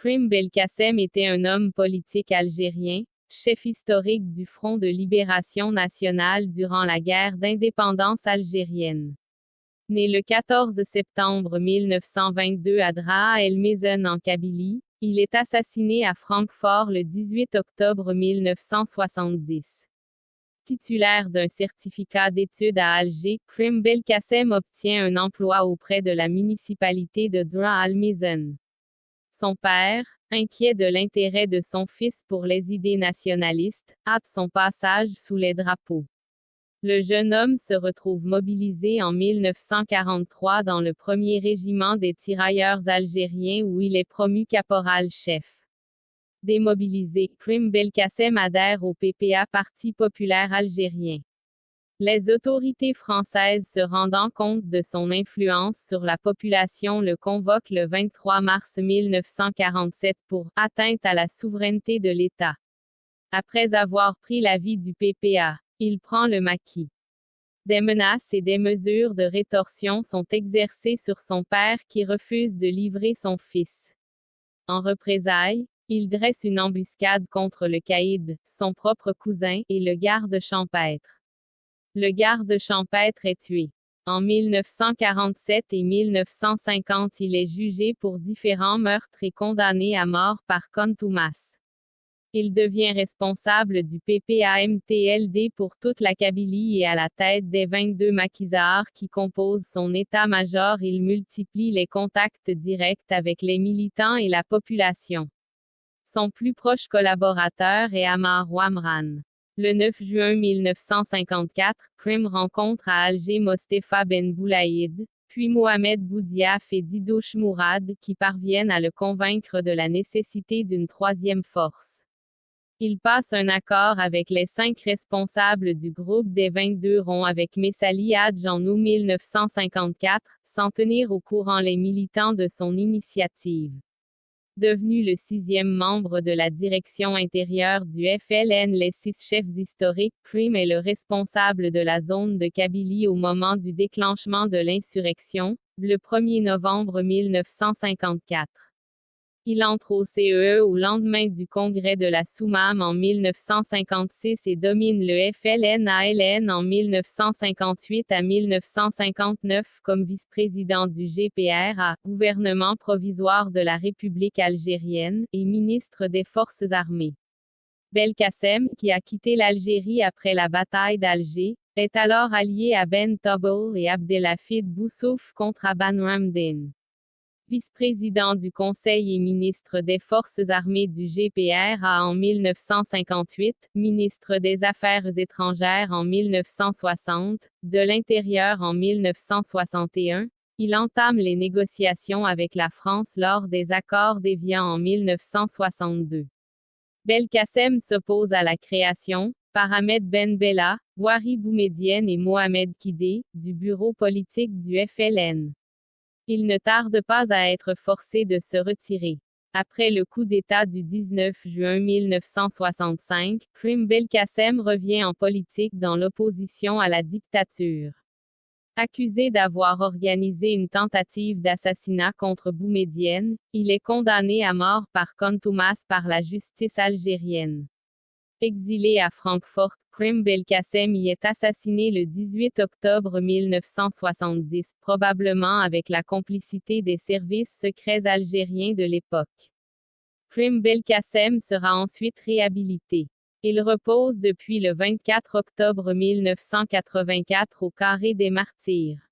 Krim Belkacem était un homme politique algérien, chef historique du Front de libération nationale durant la guerre d'indépendance algérienne. Né le 14 septembre 1922 à Draa El Mezen en Kabylie, il est assassiné à Francfort le 18 octobre 1970. Titulaire d'un certificat d'études à Alger, Krim Belkacem obtient un emploi auprès de la municipalité de Draa El Mezen. Son père, inquiet de l'intérêt de son fils pour les idées nationalistes, hâte son passage sous les drapeaux. Le jeune homme se retrouve mobilisé en 1943 dans le 1er régiment des tirailleurs algériens où il est promu caporal-chef. Démobilisé, Krim Belkacem adhère au PPA, Parti populaire algérien. Les autorités françaises se rendant compte de son influence sur la population le convoquent le 23 mars 1947 pour « atteinte à la souveraineté de l'État ». Après avoir pris l'avis du PPA, il prend le maquis. Des menaces et des mesures de rétorsion sont exercées sur son père qui refuse de livrer son fils. En représailles, il dresse une embuscade contre le caïd, son propre cousin, et le garde champêtre. Le garde champêtre est tué. En 1947 et 1950, il est jugé pour différents meurtres et condamné à mort par contumace. Il devient responsable du PPA-MTLD pour toute la Kabylie et à la tête des 22 maquisards qui composent son état-major. Il multiplie les contacts directs avec les militants et la population. Son plus proche collaborateur est Ammar Ouamran. Le 9 juin 1954, Krim rencontre à Alger Mostefa Ben Boulaïd, puis Mohamed Boudiaf et Didouche Mourad qui parviennent à le convaincre de la nécessité d'une troisième force. Il passe un accord avec les 5 responsables du groupe des 22 ronds avec Messali Hadj en août 1954, sans tenir au courant les militants de son initiative. Devenu le 6e membre de la direction intérieure du FLN, les 6 chefs historiques, Krim est le responsable de la zone de Kabylie au moment du déclenchement de l'insurrection, le 1er novembre 1954. Il entre au CEE au lendemain du congrès de la Soumam en 1956 et domine le FLN-ALN en 1958 à 1959 comme vice-président du GPRA, gouvernement provisoire de la République algérienne, et ministre des Forces armées. Belkacem, qui a quitté l'Algérie après la bataille d'Alger, est alors allié à Ben Tobel et Abdelhafid Boussouf contre Aban Ramdin. Vice-président du Conseil et ministre des Forces armées du GPRA en 1958, ministre des Affaires étrangères en 1960, de l'Intérieur en 1961, il entame les négociations avec la France lors des accords d'Évian en 1962. Belkacem s'oppose à la création, par Ahmed Ben Bella, Houari Boumedienne et Mohamed Kidé, du bureau politique du FLN. Il ne tarde pas à être forcé de se retirer. Après le coup d'État du 19 juin 1965, Krim Belkacem revient en politique dans l'opposition à la dictature. Accusé d'avoir organisé une tentative d'assassinat contre Boumedienne, il est condamné à mort par contumace par la justice algérienne. Exilé à Francfort, Krim Belkacem y est assassiné le 18 octobre 1970, probablement avec la complicité des services secrets algériens de l'époque. Krim Belkacem sera ensuite réhabilité. Il repose depuis le 24 octobre 1984 au Carré des Martyrs.